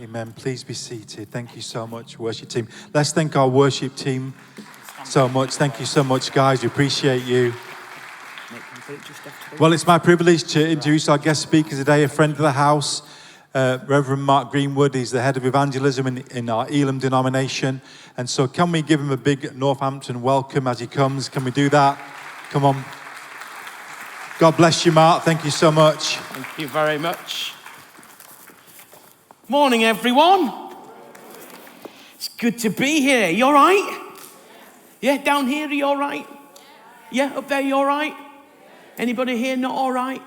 Amen. Please be seated. Thank you so much, worship team. Let's thank our worship team so much. Thank you so much, guys. We appreciate you. Well, it's my privilege to introduce our guest speaker today, a friend of the house, Reverend Mark Greenwood. He's the head of evangelism in our Elim denomination. And so can we give him a big Northampton welcome as he comes? Can we do that? Come on. God bless you, Mark. Thank you so much. Thank you very much. Morning, everyone. It's good to be here. You all right? Yeah, down here, are you all right? Yeah, up there, you all right? Anybody here not all right?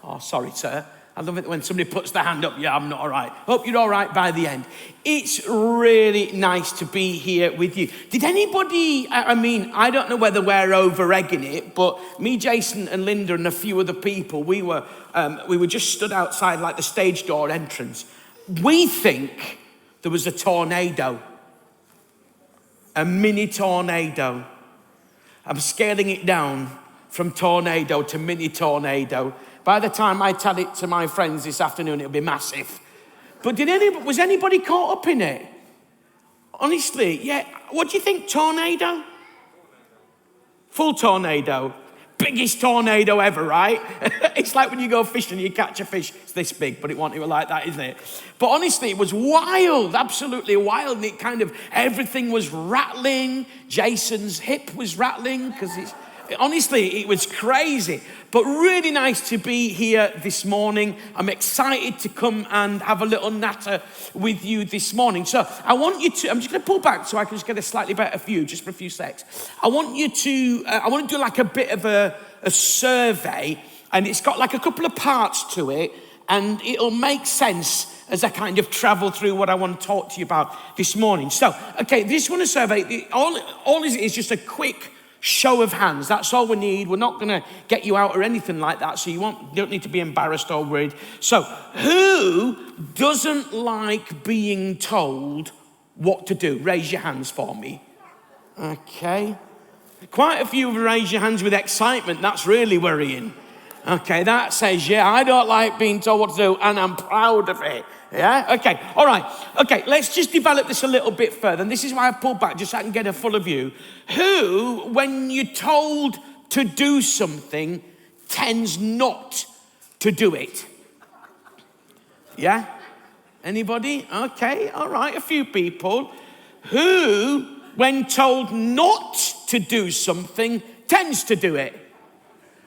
Oh, sorry, sir. I love it when somebody puts their hand up. Yeah, I'm not all right. Hope you're all right by the end. It's really nice to be here with you. Did anybody, I don't know whether we're over-egging it, but me, Jason and Linda and a few other people, we were just stood outside like the stage door entrance. We think there was a tornado, a mini tornado. I'm scaling it down from tornado to mini tornado. By the time I tell it to my friends this afternoon, it'll be massive. But was anybody caught up in it? Honestly, yeah. What do you think, tornado? Full tornado. Biggest tornado ever, right? It's like when you go fishing and you catch a fish. It's this big, but it wasn't even like that, isn't it? But honestly, it was wild, absolutely wild. And it kind of, everything was rattling. Jason's hip was rattling because honestly, it was crazy, but really nice to be here this morning. I'm excited to come and have a little natter with you this morning. So I want you to, I'm just going to pull back so I can just get a slightly better view, just for a few secs. I want to do like a bit of a survey, and it's got like a couple of parts to it, and it'll make sense as I kind of travel through what I want to talk to you about this morning. So, okay, this one is survey. All is just a quick show of hands. That's all we need. We're not going to get you out or anything like that, so you don't need to be embarrassed or worried. So, who doesn't like being told what to do? Raise your hands for me. Okay. Quite a few have raised your hands with excitement. That's really worrying. Okay, that says, yeah, I don't like being told what to do, and I'm proud of it. Yeah? Okay, all right. Okay, let's just develop this a little bit further. And this is why I've pulled back, just so I can get a fuller view. Who, when you're told to do something, tends not to do it? Yeah? Anybody? Okay, all right, a few people. Who, when told not to do something, tends to do it?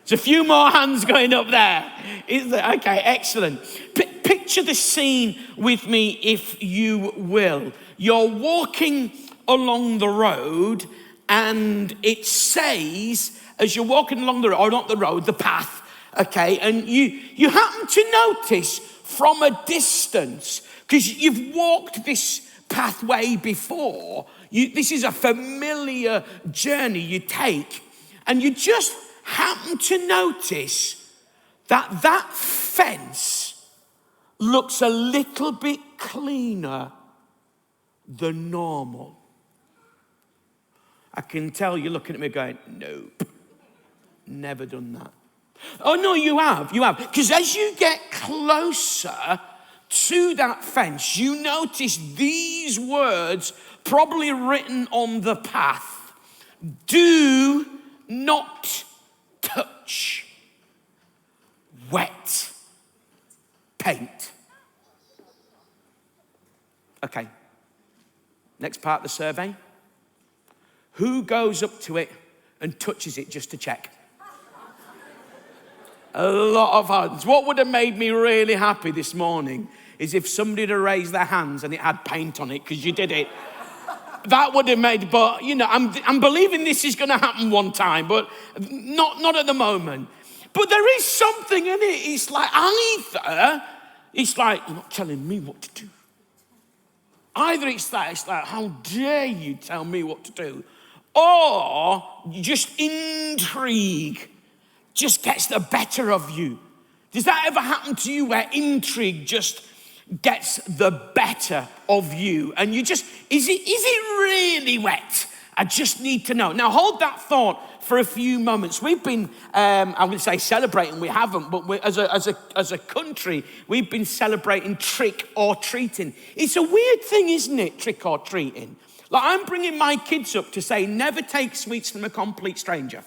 There's a few more hands going up there. Is there? Okay, excellent. Picture the scene with me, if you will. You're walking along the road, and it says, as you're walking along the road, or not the road, the path, okay, and you happen to notice from a distance, because you've walked this pathway before, this is a familiar journey you take, and you just happen to notice that fence looks a little bit cleaner than normal. I can tell you're looking at me going, nope, never done that. Oh, no, you have. Because as you get closer to that fence, you notice these words probably written on the path. Do not touch wet paint. Okay, next part of the survey. Who goes up to it and touches it just to check? A lot of hands. What would have made me really happy this morning is if somebody had raised their hands and it had paint on it, because you did it. That would have made, but you know, I'm believing this is going to happen one time, but not at the moment. But there is something in it. It's like you're not telling me what to do. Either it's like, how dare you tell me what to do? Or just intrigue just gets the better of you. Does that ever happen to you where intrigue just gets the better of you? And you just, is it really wet? I just need to know. Now hold that thought for a few moments. We've been, I'm going to say celebrating, we haven't, but as a country, we've been celebrating trick or treating. It's a weird thing, isn't it, trick or treating? Like, I'm bringing my kids up to say, never take sweets from a complete stranger.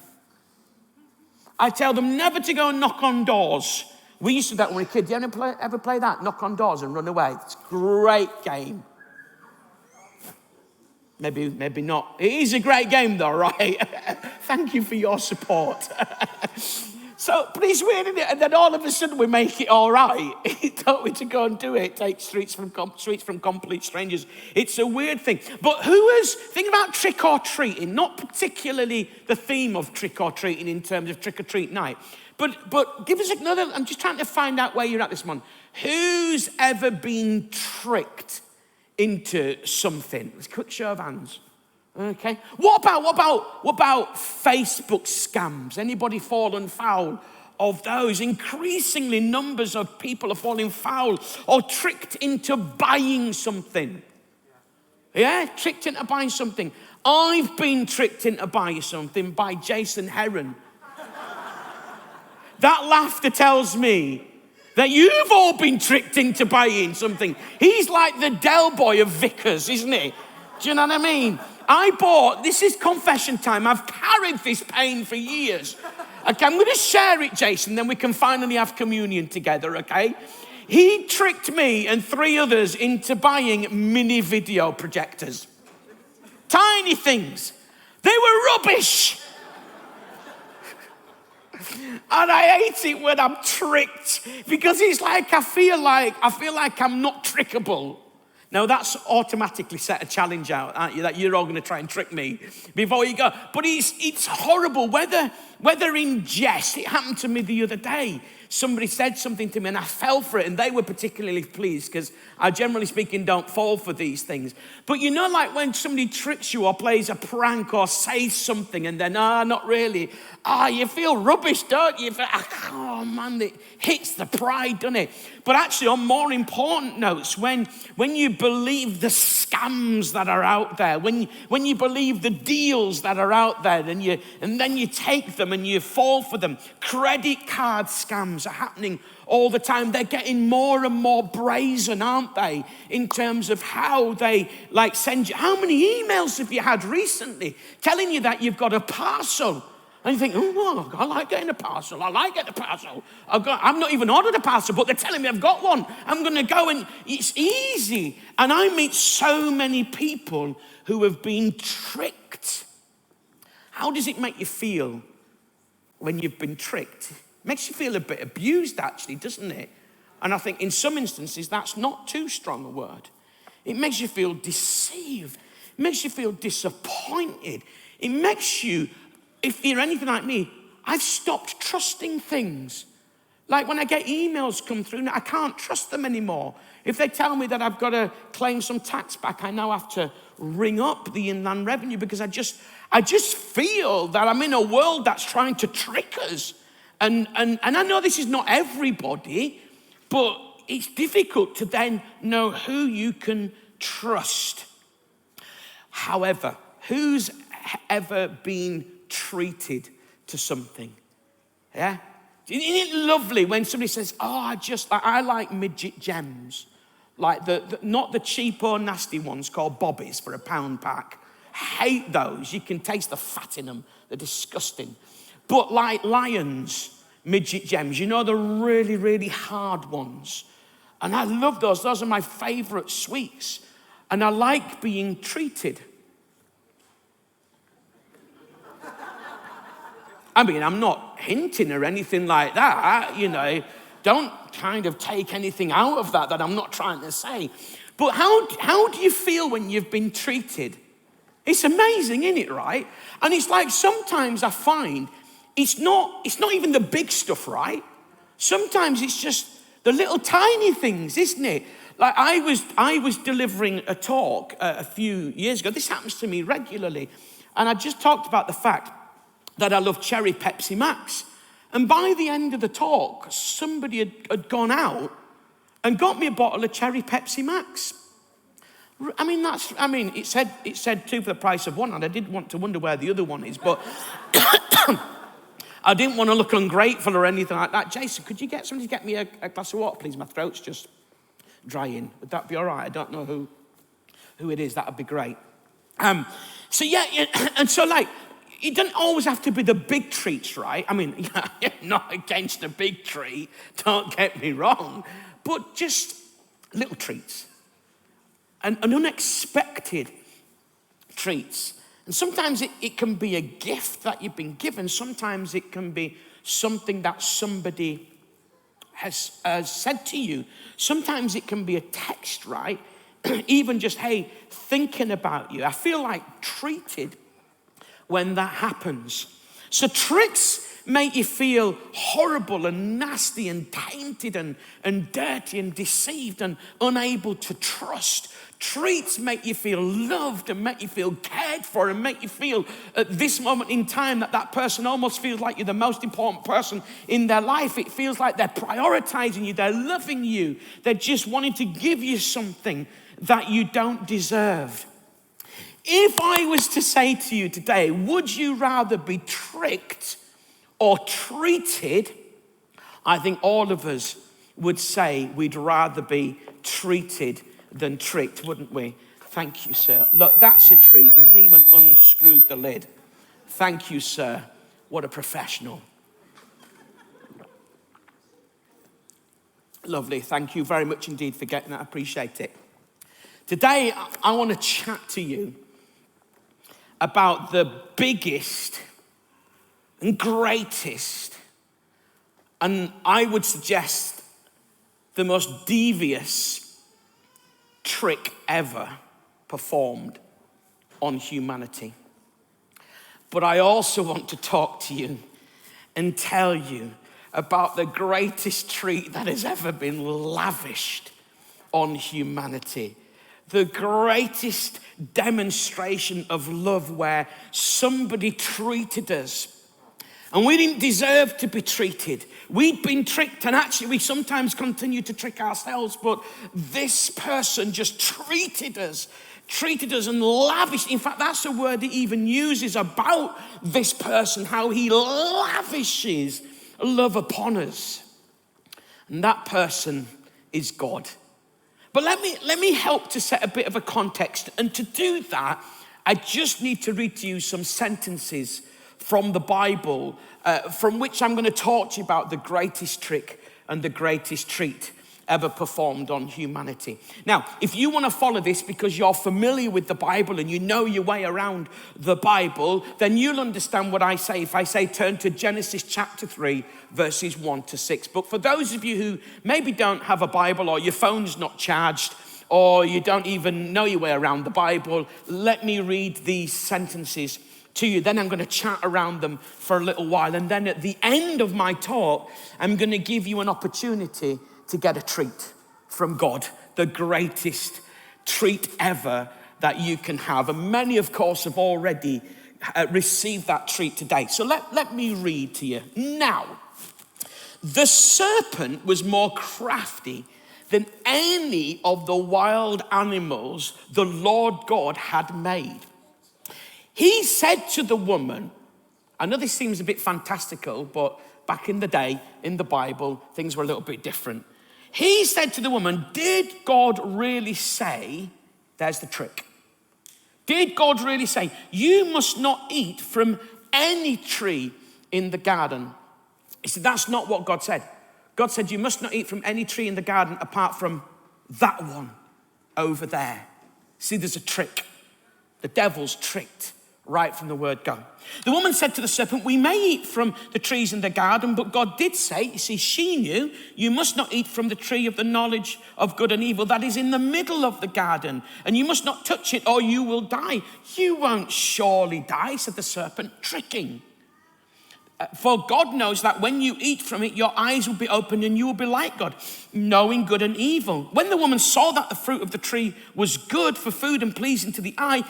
I tell them never to go and knock on doors. We used to do that when we were kids. You ever play that? Knock on doors and run away. It's a great game. Maybe not. It is a great game though, right? Thank you for your support. So, but it's weird, isn't it? And then all of a sudden we make it all right. Don't we, to go and do it? Take sweets from complete strangers. It's a weird thing. But think about trick or treating, not particularly the theme of trick or treating in terms of trick or treat night. But give us another, I'm just trying to find out where you're at this morning. Who's ever been tricked into something? Let's quick show of hands. Okay. What about Facebook scams? Anybody fallen foul of those? Increasingly, numbers of people are falling foul or tricked into buying something. Yeah, tricked into buying something. I've been tricked into buying something by Jason Heron. That laughter tells me that you've all been tricked into buying something. He's like the Del Boy of Vickers, isn't he? Do you know what I mean? This is confession time. I've carried this pain for years. Okay, I'm going to share it, Jason, then we can finally have communion together, okay? He tricked me and 3 others into buying mini video projectors. Tiny things. They were rubbish. And I hate it when I'm tricked, because it's like I feel like I'm not trickable. Now that's automatically set a challenge out, aren't you? That you're all going to try and trick me before you go. But it's horrible. Whether in jest, it happened to me the other day. Somebody said something to me and I fell for it, and they were particularly pleased because I, generally speaking, don't fall for these things. But you know, like when somebody tricks you or plays a prank or says something and then, not really. You feel rubbish, don't you? Oh man, it hits the pride, doesn't it? But actually, on more important notes, when you believe the scams that are out there, when you believe the deals that are out there, and then you take them and you fall for them. Credit card scams are happening all the time. They're getting more and more brazen, aren't they? In terms of how they send you. How many emails have you had recently telling you that you've got a parcel? And you think, oh, I like getting a parcel. I like getting a parcel. I've not even ordered a parcel, but they're telling me I've got one. I'm going to go, and it's easy. And I meet so many people who have been tricked. How does it make you feel when you've been tricked? It makes you feel a bit abused, actually, doesn't it? And I think in some instances, that's not too strong a word. It makes you feel deceived. It makes you feel disappointed. It makes you, if you're anything like me, I've stopped trusting things. Like when I get emails come through, I can't trust them anymore. If they tell me that I've got to claim some tax back, I now have to ring up the Inland Revenue, because I just feel that I'm in a world that's trying to trick us. And I know this is not everybody, but it's difficult to then know who you can trust. However, who's ever been treated to something? Yeah? Isn't it lovely when somebody says, I like midget gems, like not the cheap or nasty ones called bobbies for £1 pack. Hate those. You can taste the fat in them. They're disgusting. But like Lions midget gems, you know, the really, really hard ones. And I love those. Those are my favorite sweets. And I like being treated. I mean, I'm not hinting or anything like that, you know. Don't kind of take anything out of that I'm not trying to say. But how do you feel when you've been treated? It's amazing, isn't it, right? And it's like sometimes I find it's not even the big stuff, right? Sometimes it's just the little tiny things, isn't it? Like I was delivering a talk a few years ago. This happens to me regularly. And I just talked about the fact that I love cherry Pepsi Max. And by the end of the talk, somebody had gone out and got me a bottle of cherry Pepsi Max. It said two for the price of one, and I did want to wonder where the other one is, but I didn't want to look ungrateful or anything like that. Jason, could you get somebody to get me a glass of water, please? My throat's just drying. Would that be all right? I don't know who it is. That would be great. And so like, it doesn't always have to be the big treats, right? I mean, yeah, not against a big treat, don't get me wrong, but just little treats. And unexpected treats. And sometimes it can be a gift that you've been given. Sometimes it can be something that somebody has said to you. Sometimes it can be a text, right? Even just, hey, thinking about you. I feel like treated when that happens. So tricks make you feel horrible and nasty and tainted and dirty and deceived and unable to trust. Treats make you feel loved and make you feel cared for and make you feel at this moment in time that person almost feels like you're the most important person in their life. It feels like they're prioritizing you, they're loving you, they're just wanting to give you something that you don't deserve. If I was to say to you today, would you rather be tricked or treated? I think all of us would say we'd rather be treated than tricked, wouldn't we? Thank you, sir. Look, that's a treat. He's even unscrewed the lid. Thank you, sir. What a professional. Lovely. Thank you very much indeed for getting that. I appreciate it. Today, I want to chat to you about the biggest and greatest, and I would suggest the most devious trick ever performed on humanity. But I also want to talk to you and tell you about the greatest treat that has ever been lavished on humanity. The greatest demonstration of love where somebody treated us and we didn't deserve to be treated. We'd been tricked, and actually we sometimes continue to trick ourselves, but this person just treated us and lavished. In fact, that's a word he even uses about this person, how he lavishes love upon us. And that person is God. But let me help to set a bit of a context. And to do that, I just need to read to you some sentences from the Bible, from which I'm going to talk to you about the greatest trick and the greatest treat ever performed on humanity. Now, if you want to follow this because you're familiar with the Bible and you know your way around the Bible, then you'll understand what I say if I say turn to Genesis chapter 3, verses 1 to 6. But for those of you who maybe don't have a Bible, or your phone's not charged, or you don't even know your way around the Bible, let me read these sentences to you. Then I'm going to chat around them for a little while. And then at the end of my talk, I'm going to give you an opportunity to get a treat from God, the greatest treat ever that you can have. And many, of course, have already received that treat today. So let me read to you. Now, the serpent was more crafty than any of the wild animals the Lord God had made. He said to the woman, I know this seems a bit fantastical, but back in the day, in the Bible, things were a little bit different. He said to the woman, did God really say, there's the trick. Did God really say, you must not eat from any tree in the garden? He said, that's not what God said. God said, you must not eat from any tree in the garden apart from that one over there. See, there's a trick. The devil's tricked right from the word go. The woman said to the serpent, we may eat from the trees in the garden, but God did say, you see, she knew, you must not eat from the tree of the knowledge of good and evil that is in the middle of the garden, and you must not touch it or you will die. You won't surely die, said the serpent, tricking. For God knows that when you eat from it, your eyes will be opened and you will be like God, knowing good and evil. When the woman saw that the fruit of the tree was good for food and pleasing to the eye,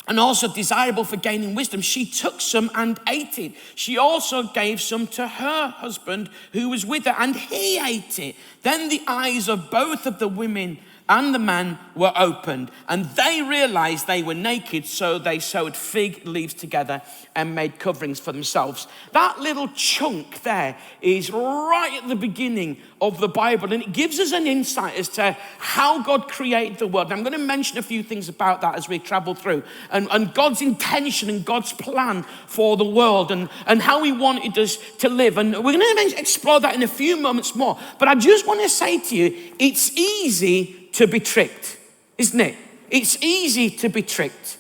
and also desirable for gaining wisdom, she took some and ate it. She also gave some to her husband who was with her, and he ate it. Then the eyes of both of the women and the man were opened, and they realized they were naked, so they sewed fig leaves together and made coverings for themselves. That little chunk there is right at the beginning of the Bible, and it gives us an insight as to how God created the world. And I'm going to mention a few things about that as we travel through, and God's intention and God's plan for the world, and how he wanted us to live. And we're going to explore that in a few moments more. But I just want to say to you, it's easy to be tricked, isn't it? It's easy to be tricked.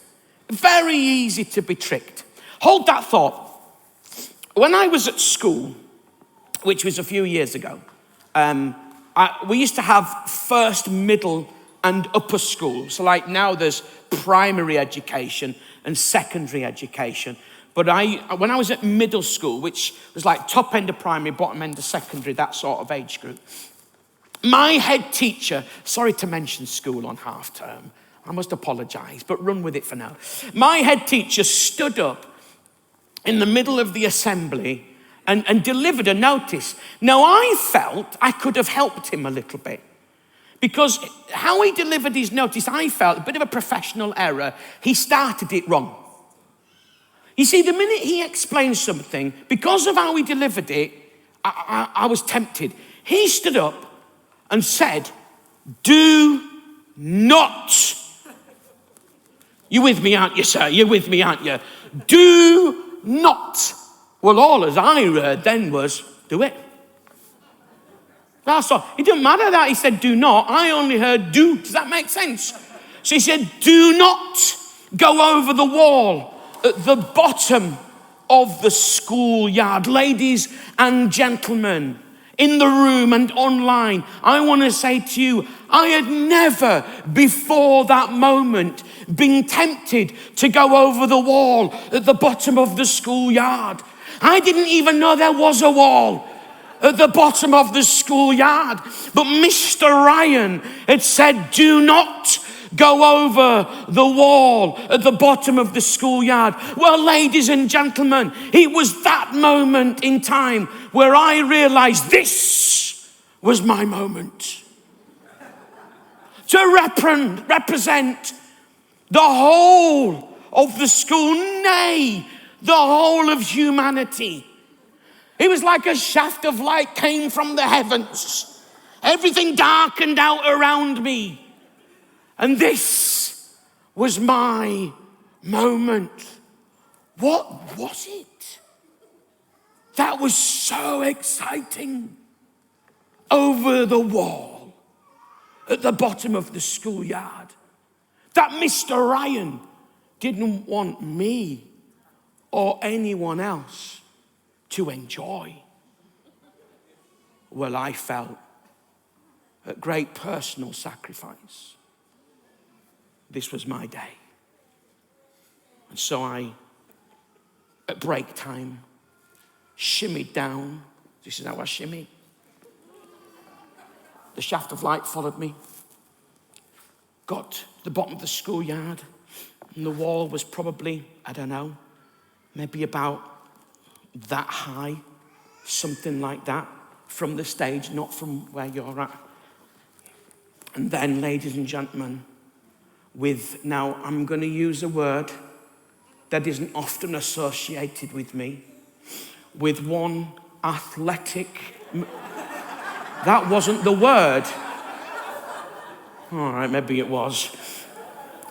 Very easy to be tricked. Hold that thought. When I was at school, which was a few years ago, we used to have first, middle, and upper school. So like now there's primary education and secondary education. But when I was at middle school, which was like top end of primary, bottom end of secondary, that sort of age group, my head teacher, sorry to mention school on half term, I must apologize, but run with it for now. My head teacher stood up in the middle of the assembly and delivered a notice. Now I felt I could have helped him a little bit, because how he delivered his notice, I felt a bit of a professional error. He started it wrong. You see, the minute he explained something, because of how he delivered it, I was tempted. He stood up and said, "Do not." You with me, aren't you, sir? You're with me, aren't you? Do not. Well, all as I heard then was, do it. That's all. It didn't matter that he said do not. I only heard do. Does that make sense? So he said, do not go over the wall at the bottom of the schoolyard. Ladies and gentlemen, in the room and online, I want to say to you, I had never before that moment been tempted to go over the wall at the bottom of the schoolyard. I didn't even know there was a wall at the bottom of the schoolyard. But Mr. Ryan had said, do not go over the wall at the bottom of the schoolyard. Well, ladies and gentlemen, it was that moment in time where I realized this was my moment. To represent the whole of the school, nay, the whole of humanity. It was like a shaft of light came from the heavens. Everything darkened out around me. And this was my moment. What was it that was so exciting? Over the wall at the bottom of the schoolyard, that Mr. Ryan didn't want me or anyone else to enjoy. Well, I felt at great personal sacrifice. This was my day. And so I, at break time, shimmied down. This is how I shimmy. The shaft of light followed me. Got to the bottom of the schoolyard, and the wall was probably, I don't know, maybe about that high, something like that, from the stage, not from where you're at. And then, ladies and gentlemen, now I'm going to use a word that isn't often associated with me, with one athletic, that wasn't the word. All right, maybe it was.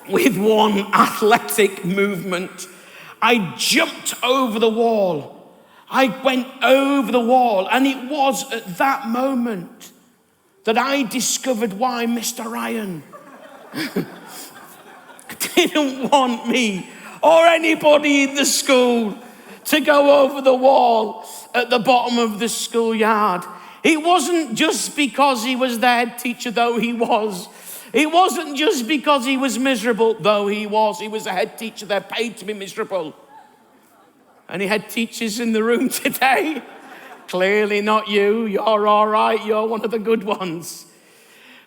With one athletic movement, I jumped over the wall. I went over the wall, and it was at that moment that I discovered why Mr. Ryan didn't want me or anybody in the school to go over the wall at the bottom of the schoolyard. It wasn't just because he was the head teacher, though he was. It wasn't just because he was miserable, though he was. He was a head teacher. They're paid to be miserable. Any head teachers in the room today? Clearly not you. You're all right. You're one of the good ones.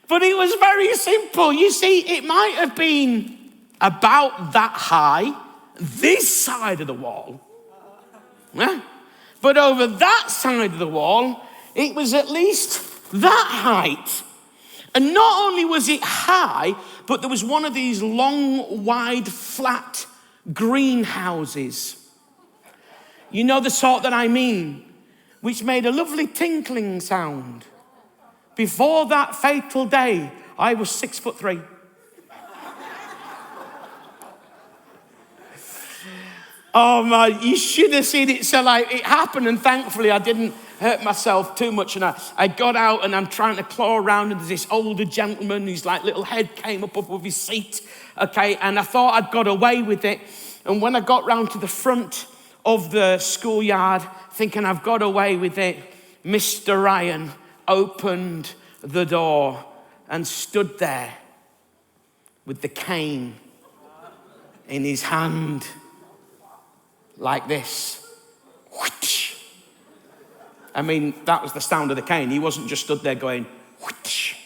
But it was very simple. You see, it might have been about that high, this side of the wall. Yeah? But over that side of the wall, it was at least that height. And not only was it high, but there was one of these long, wide, flat greenhouses. You know the sort that I mean, which made a lovely tinkling sound. Before that fatal day, I was 6'3". Oh man, you should have seen it. So like it happened, and thankfully I didn't hurt myself too much. And I got out and I'm trying to claw around, and there's this older gentleman whose like little head came up with his seat. Okay, and I thought I'd got away with it. And when I got round to the front of the schoolyard, thinking I've got away with it, Mr. Ryan opened the door and stood there with the cane in his hand. Like this. Whoosh. I mean, that was the sound of the cane. He wasn't just stood there going, whoosh.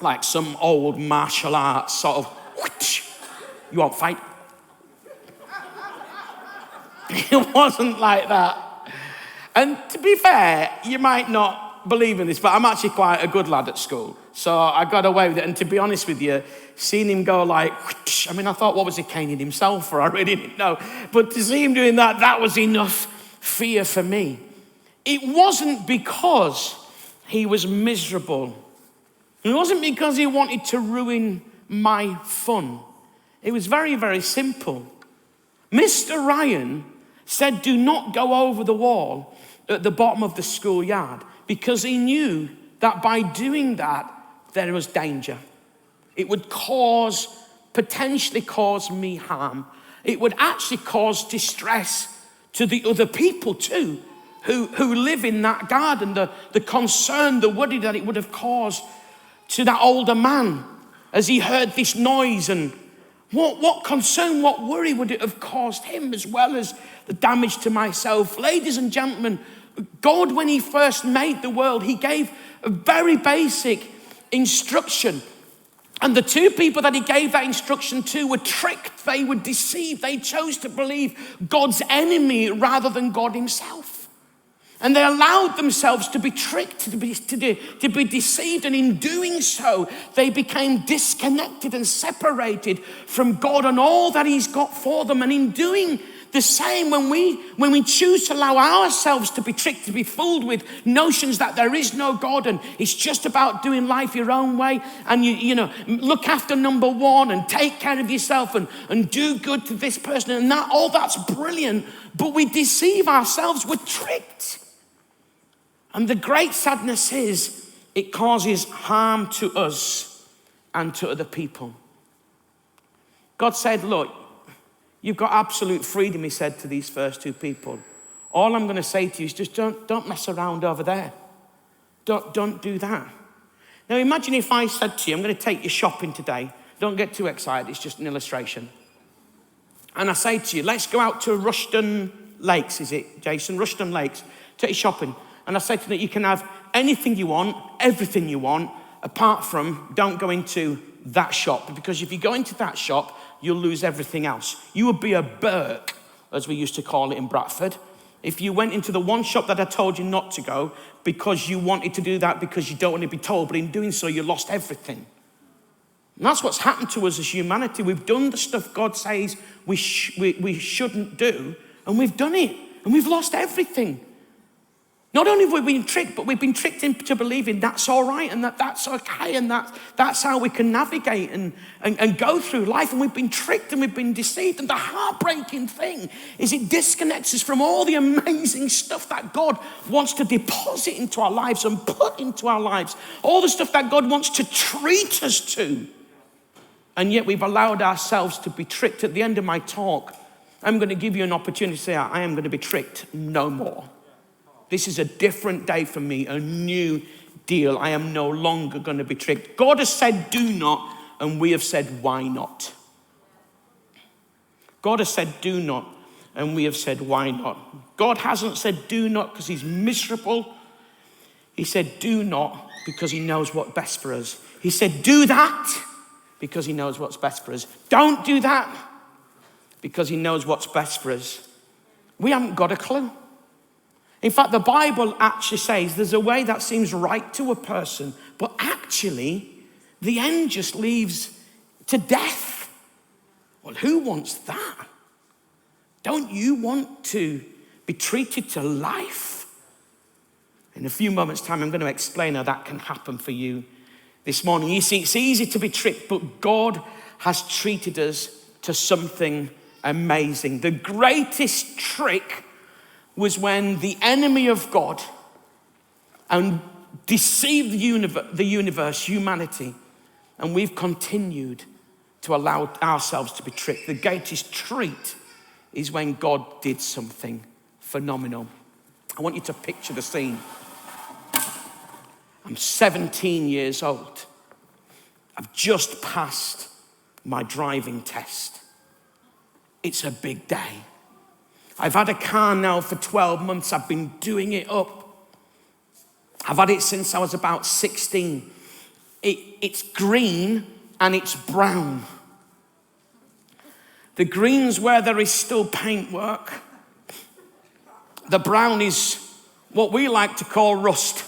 Like some old martial arts sort of, whoosh. You won't fight. It wasn't like that. And to be fair, you might not believe in this, but I'm actually quite a good lad at school. So I got away with it. And to be honest with you, seeing him go like, whoosh, I mean, I thought, what was he caning himself for? I really didn't know. But to see him doing that, that was enough fear for me. It wasn't because he was miserable. It wasn't because he wanted to ruin my fun. It was very, very simple. Mr. Ryan said, do not go over the wall at the bottom of the schoolyard, because he knew that by doing that, there was danger. It would potentially cause me harm. It would actually cause distress to the other people too, who live in that garden, the concern, the worry that it would have caused to that older man as he heard this noise, and what concern, what worry would it have caused him, as well as the damage to myself. Ladies and gentlemen, God, when he first made the world, he gave a very basic instruction. And the two people that he gave that instruction to were tricked. They were deceived. They chose to believe God's enemy rather than God himself. And they allowed themselves to be tricked, to be deceived. And in doing so, they became disconnected and separated from God and all that he's got for them. And in doing the same, when we choose to allow ourselves to be tricked, to be fooled with notions that there is no God and it's just about doing life your own way, and you know, look after number one and take care of yourself and do good to this person, and that all that's brilliant, but we deceive ourselves, we're tricked. And the great sadness is it causes harm to us and to other people. God said, look, you've got absolute freedom, he said to these first two people. All I'm going to say to you is just don't mess around over there. Don't do that. Now imagine if I said to you, I'm going to take you shopping today. Don't get too excited, it's just an illustration. And I say to you, let's go out to Rushden Lakes, is it, Jason? Rushden Lakes, take you shopping. And I say to you, you can have anything you want, everything you want, apart from don't go into that shop. Because if you go into that shop, you'll lose everything else. You would be a Burke, as we used to call it in Bradford, if you went into the one shop that I told you not to go because you wanted to do that because you don't want to be told, but in doing so, you lost everything. And that's what's happened to us as humanity. We've done the stuff God says we shouldn't do, and we've done it, and we've lost everything. Not only have we been tricked, but we've been tricked into believing that's all right and that's okay, and that's how we can navigate and go through life. And we've been tricked and we've been deceived. And the heartbreaking thing is it disconnects us from all the amazing stuff that God wants to deposit into our lives and put into our lives. All the stuff that God wants to treat us to. And yet we've allowed ourselves to be tricked. At the end of my talk, I'm going to give you an opportunity to say, I am going to be tricked no more. This is a different day for me, a new deal. I am no longer going to be tricked. God has said do not, and we have said why not. God has said do not, and we have said why not. God hasn't said do not because he's miserable. He said do not because he knows what's best for us. He said do that because he knows what's best for us. Don't do that because he knows what's best for us. We haven't got a clue. In fact, the Bible actually says there's a way that seems right to a person, but actually, the end just leads to death. Well, who wants that? Don't you want to be treated to life? In a few moments' time, I'm going to explain how that can happen for you this morning. You see, it's easy to be tricked, but God has treated us to something amazing. The greatest trick was when the enemy of God and deceived the universe, humanity, and we've continued to allow ourselves to be tricked. The greatest treat is when God did something phenomenal. I want you to picture the scene. I'm 17 years old. I've just passed my driving test. It's a big day. I've had a car now for 12 months. I've been doing it up. I've had it since I was about 16. It's green and it's brown. The green's where there is still paintwork. The brown is what we like to call rust.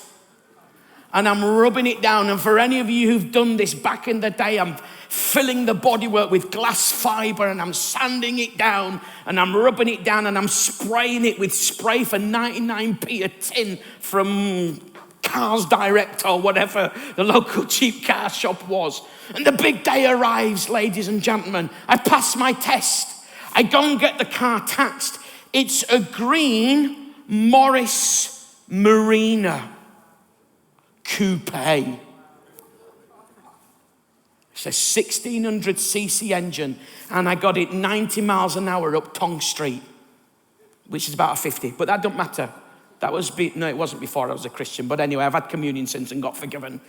And I'm rubbing it down. And for any of you who've done this back in the day, I'm filling the bodywork with glass fiber and I'm sanding it down and I'm rubbing it down and I'm spraying it with spray for 99p a tin from Cars Direct or whatever the local cheap car shop was. And the big day arrives, ladies and gentlemen. I pass my test. I go and get the car taxed. It's a green Morris Marina coupe. It's a 1600cc engine, and I got it 90 miles an hour up Tong Street, which is about a 50, but that don't matter. No, it wasn't before I was a Christian, but anyway, I've had communion since and got forgiven.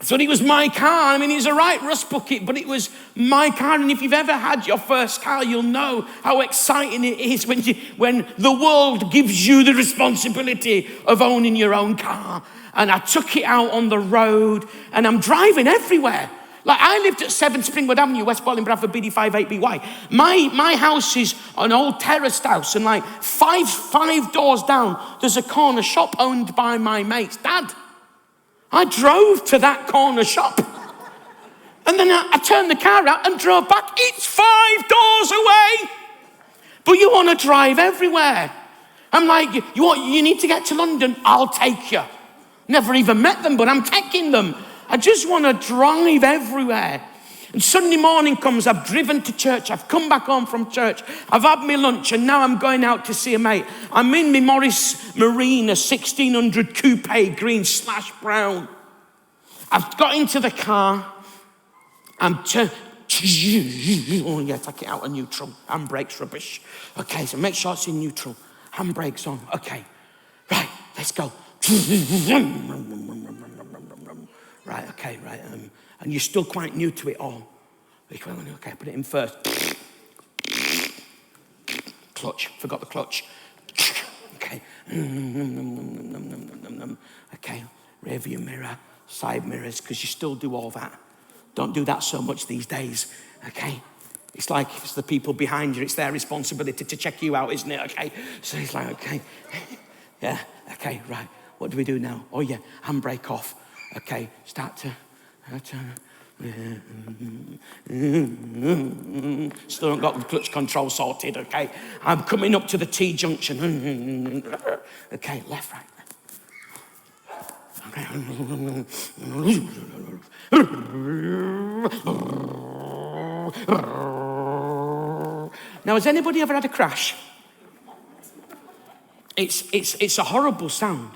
So it was my car. I mean, it's a right rust bucket, but it was my car. And if you've ever had your first car, you'll know how exciting it is when the world gives you the responsibility of owning your own car. And I took it out on the road, and I'm driving everywhere. Like, I lived at 7 Springwood Avenue, West Bowling, Bradford, BD58BY. My house is an old terraced house, and like five doors down, there's a corner shop owned by my mate's dad. I drove to that corner shop. And then I turned the car out and drove back. It's 5 doors away. But you want to drive everywhere. I'm like, you need to get to London? I'll take you. Never even met them, but I'm taking them. I just want to drive everywhere. And Sunday morning comes, I've driven to church, I've come back home from church, I've had my lunch, and now I'm going out to see a mate. I'm in my Morris Marina 1600 coupe, green / brown. I've got into the car, oh yeah, take it out of neutral, handbrake's rubbish. Okay, so make sure it's in neutral, handbrake's on, okay, right, let's go. Right, okay, right, and you're still quite new to it all. Okay, put it in first. Clutch, forgot the clutch. Okay. Okay, rear view mirror, side mirrors, because you still do all that. Don't do that so much these days, okay? It's like it's the people behind you, it's their responsibility to check you out, isn't it, okay? So it's like, okay, yeah, okay, right. What do we do now? Oh yeah, handbrake off. Okay, start to still haven't got the clutch control sorted, okay? I'm coming up to the T-junction. Okay, left, right. Okay. Now, has anybody ever had a crash? It's a horrible sound.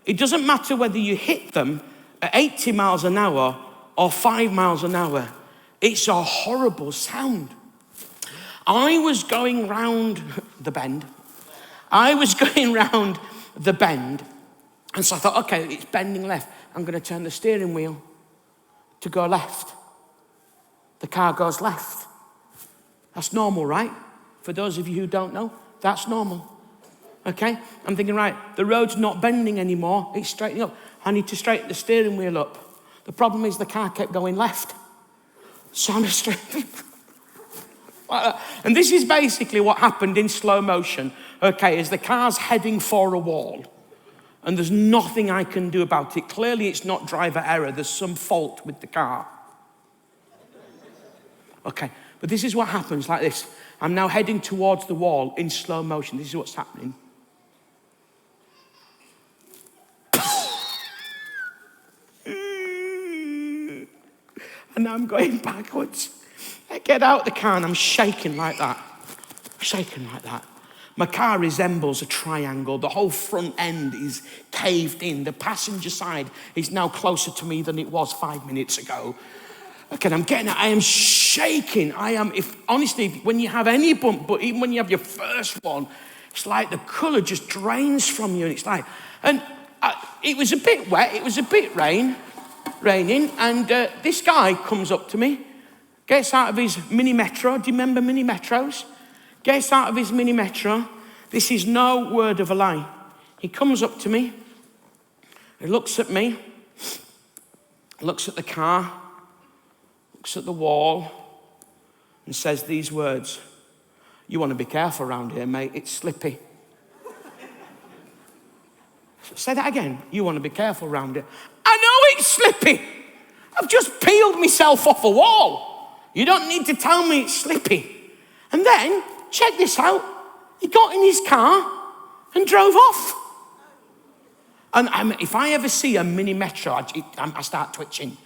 It doesn't matter whether you hit them at 80 miles an hour or 5 miles an hour. It's a horrible sound. I was going round the bend. And so I thought, okay, it's bending left. I'm going to turn the steering wheel to go left. The car goes left. That's normal, right? For those of you who don't know, that's normal. Okay? I'm thinking, right, the road's not bending anymore. It's straightening up. I need to straighten the steering wheel up. The problem is the car kept going left. So I'm straight. like that. And this is basically what happened in slow motion, okay, as the car's heading for a wall. And there's nothing I can do about it. Clearly, it's not driver error. There's some fault with the car. Okay, but this is what happens like this. I'm now heading towards the wall in slow motion. This is what's happening. And now I'm going backwards. I get out the car and I'm shaking like that. Shaking like that. My car resembles a triangle. The whole front end is caved in. The passenger side is now closer to me than it was 5 minutes ago. Okay, I am shaking. Honestly, when you have any bump, but even when you have your first one, it's like the colour just drains from you. And it's like, it was a bit wet. It was a bit raining. And this guy comes up to me, gets out of his mini metro. Do you remember mini metros? Gets out of his mini metro. This is no word of a lie. He comes up to me. He looks at me. Looks at the car. Looks at the wall. And says these words. You want to be careful around here, mate. It's slippy. Say that again. You want to be careful around here. I know it's slippy. I've just peeled myself off a wall. You don't need to tell me it's slippy. And then, check this out. He got in his car and drove off. And if I ever see a mini metro, I start twitching.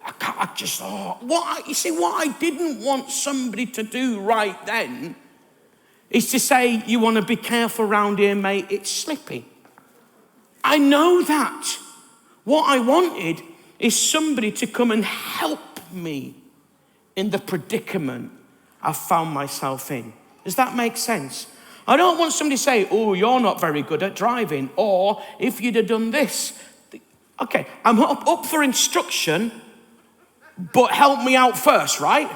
What I didn't want somebody to do right then is to say, you want to be careful around here, mate, it's slippy. I know that. What I wanted is somebody to come and help me in the predicament I found myself in. Does that make sense? I don't want somebody to say, oh, you're not very good at driving, or if you'd have done this. Okay, I'm up for instruction, but help me out first, right?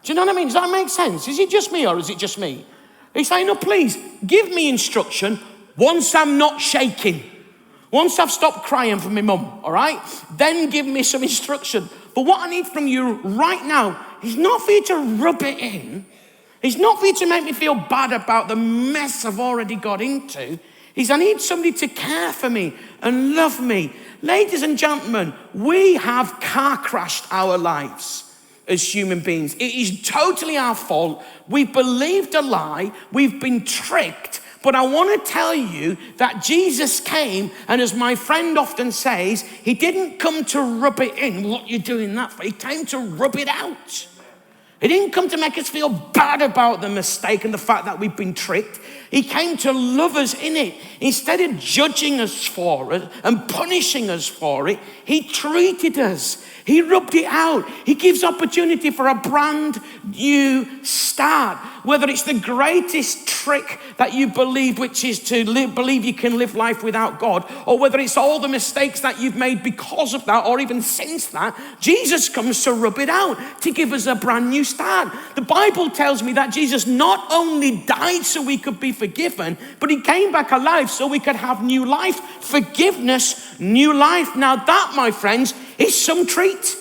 Do you know what I mean? Does that make sense? Is it just me or is it just me? He's saying, no, please, give me instruction once I'm not shaking. Once I've stopped crying for my mum, all right? Then give me some instruction. But what I need from you right now is not for you to rub it in. It's not for you to make me feel bad about the mess I've already got into. I need somebody to care for me and love me. Ladies and gentlemen, we have car crashed our lives as human beings. It is totally our fault. We've believed a lie. We've been tricked. But I want to tell you that Jesus came, and as my friend often says, he didn't come to rub it in. What you're doing that for? He came to rub it out. He didn't come to make us feel bad about the mistake and the fact that we've been tricked. He came to love us in it. Instead of judging us for it and punishing us for it, he treated us. He rubbed it out. He gives opportunity for a brand new start. Whether it's the greatest trick that you believe, which is to believe you can live life without God, or whether it's all the mistakes that you've made because of that, or even since that, Jesus comes to rub it out, to give us a brand new start. The Bible tells me that Jesus not only died so we could be forgiven, but he came back alive so we could have new life, forgiveness, new life. Now that, my friends, is some treat.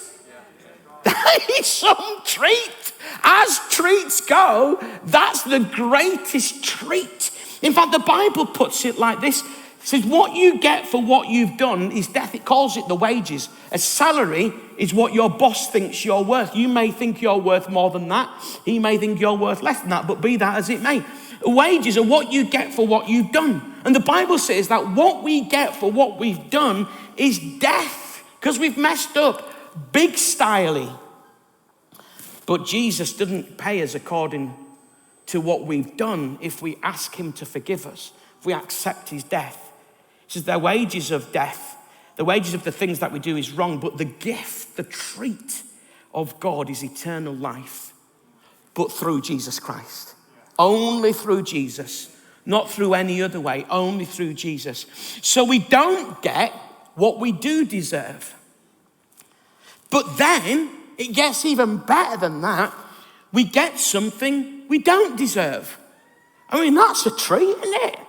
That is some treat. As treats go, that's the greatest treat. In fact, the Bible puts it like this. It says, what you get for what you've done is death. It calls it the wages. A salary is what your boss thinks you're worth. You may think you're worth more than that. He may think you're worth less than that, but be that as it may. Wages are what you get for what you've done. And the Bible says that what we get for what we've done is death, because we've messed up big styley. But Jesus didn't pay us according to what we've done if we ask him to forgive us, if we accept his death. He says the wages of death, the wages of the things that we do is wrong, but the gift, the treat of God is eternal life, but through Jesus Christ. Only through Jesus, not through any other way, only through Jesus. So we don't get what we do deserve. But then, it gets even better than that. We get something we don't deserve. I mean, that's a treat, isn't it?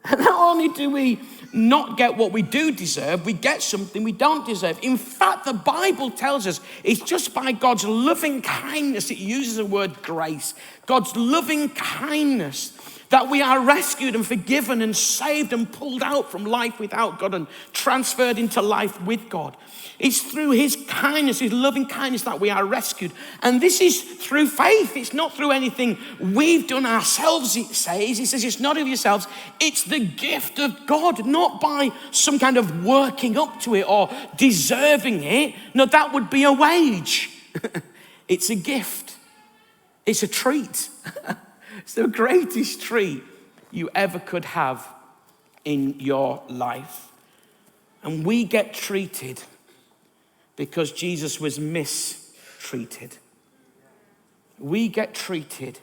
And not only do we not get what we do deserve, we get something we don't deserve. In fact, the Bible tells us it's just by God's loving kindness, it uses the word grace, God's loving kindness, that we are rescued and forgiven and saved and pulled out from life without God and transferred into life with God. It's through his kindness, his loving kindness, that we are rescued. And this is through faith. It's not through anything we've done ourselves, it says. It says it's not of yourselves. It's the gift of God, not by some kind of working up to it or deserving it. No, that would be a wage. It's a gift. It's a treat. It's the greatest treat you ever could have in your life. And we get treated because Jesus was mistreated. We get treated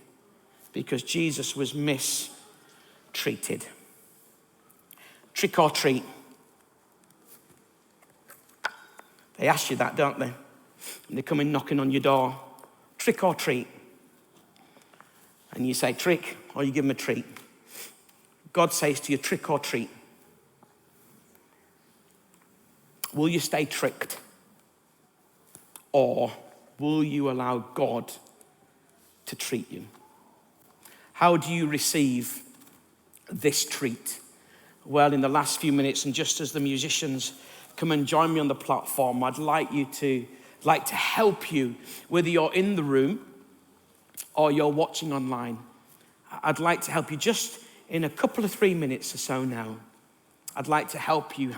because Jesus was mistreated. Trick or treat. They ask you that, don't they? And they come in knocking on your door. Trick or treat. And you say trick, or you give them a treat. God says to you, trick or treat. Will you stay tricked? Or will you allow God to treat you? How do you receive this treat? Well, in the last few minutes, and just as the musicians come and join me on the platform, I'd like to help you, whether you're in the room or you're watching online. I'd like to help you just in a couple of 3 minutes or so now. I'd like to help you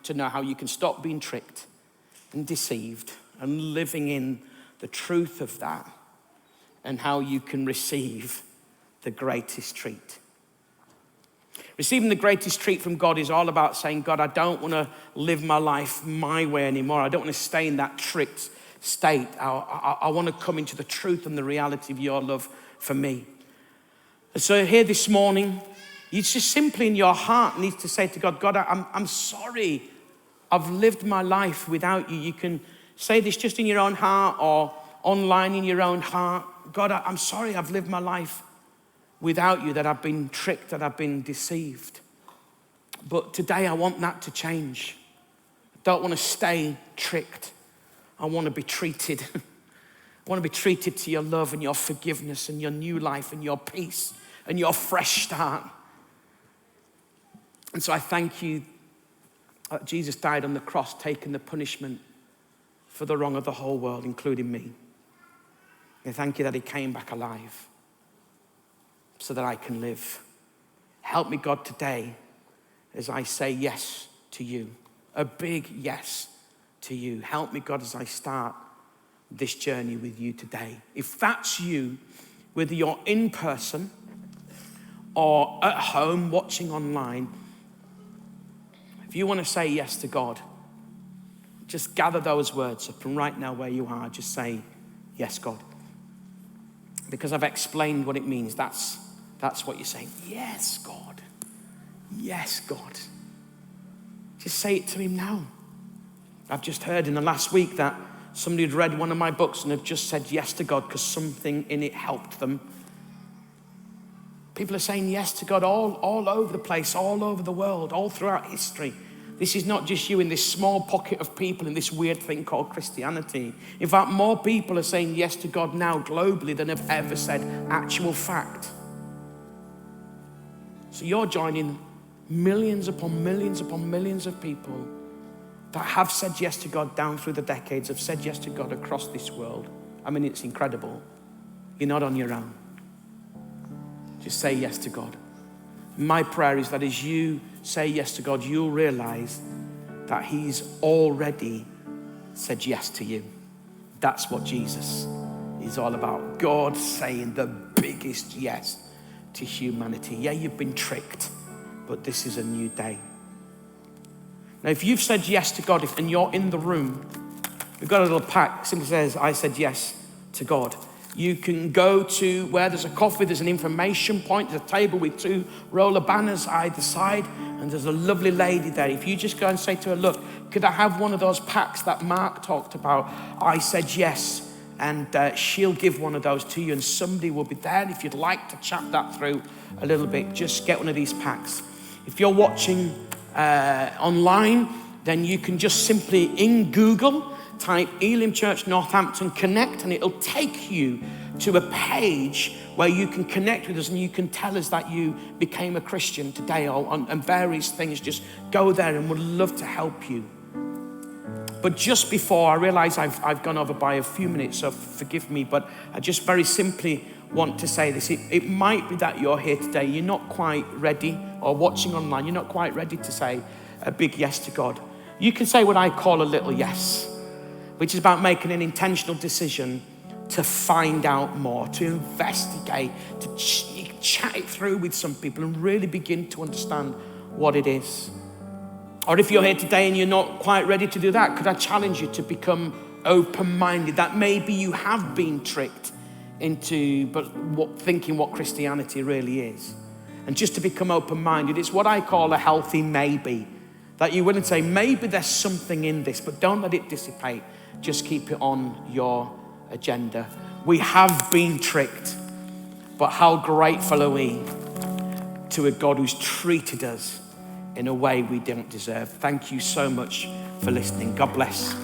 to know how you can stop being tricked and deceived and living in the truth of that, and how you can receive the greatest treat. Receiving the greatest treat from God is all about saying, God, I don't want to live my life my way anymore. I don't want to stay in that tricked state. I want to come into the truth and the reality of your love for me. And so here this morning, you just simply in your heart need to say to God, God, I'm sorry I've lived my life without you. You can say this just in your own heart or online in your own heart. God, I'm sorry I've lived my life without you, that I've been tricked, that I've been deceived. But today I want that to change. I don't want to stay tricked. I want to be treated. I want to be treated to your love and your forgiveness and your new life and your peace and your fresh start. And so I thank you that Jesus died on the cross, taking the punishment for the wrong of the whole world, including me. I thank you that he came back alive so that I can live. Help me, God, today as I say yes to you, a big yes to you. Help me, God, as I start this journey with you today. If that's you, whether you're in person or at home watching online, if you want to say yes to God, just gather those words up, and right now where you are, just say, yes, God. Because I've explained what it means. That's what you're saying. Yes, God. Yes, God. Just say it to him now. I've just heard in the last week that somebody had read one of my books and have just said yes to God because something in it helped them. People are saying yes to God all over the place, all over the world, all throughout history. This is not just you in this small pocket of people in this weird thing called Christianity. In fact, more people are saying yes to God now globally than have ever said actual fact. So you're joining millions upon millions upon millions of people that have said yes to God down through the decades, have said yes to God across this world. I mean, it's incredible. You're not on your own. Just say yes to God. My prayer is that as you say yes to God, you'll realize that he's already said yes to you. That's what Jesus is all about. God saying the biggest yes to humanity. Yeah, you've been tricked, but this is a new day. Now, if you've said yes to God and you're in the room, we've got a little pack. It simply says, I said yes to God. You can go to where there's a coffee, there's an information point, there's a table with 2 roller banners either side, and there's a lovely lady there. If you just go and say to her, look, could I have one of those packs that Mark talked about? I said yes, and she'll give one of those to you, and somebody will be there. And if you'd like to chat that through a little bit, just get one of these packs. If you're watching online, then you can just simply in Google type Elim Church Northampton Connect, and it'll take you to a page where you can connect with us and you can tell us that you became a Christian today and various things. Just go there and we'd love to help you. But just before, I realize I've gone over by a few minutes, so forgive me, but I just very simply want to say this. It might be that you're here today, you're not quite ready, or watching online, you're not quite ready to say a big yes to God. You can say what I call a little yes, which is about making an intentional decision to find out more, to investigate, to chat it through with some people and really begin to understand what it is. Or if you're here today and you're not quite ready to do that, could I challenge you to become open-minded? That maybe you have been tricked into thinking what Christianity really is. And just to become open-minded, it's what I call a healthy maybe. That you wouldn't say, maybe there's something in this, but don't let it dissipate. Just keep it on your agenda. We have been tricked, but how grateful are we to a God who's treated us in a way we didn't deserve. Thank you so much for listening. God bless.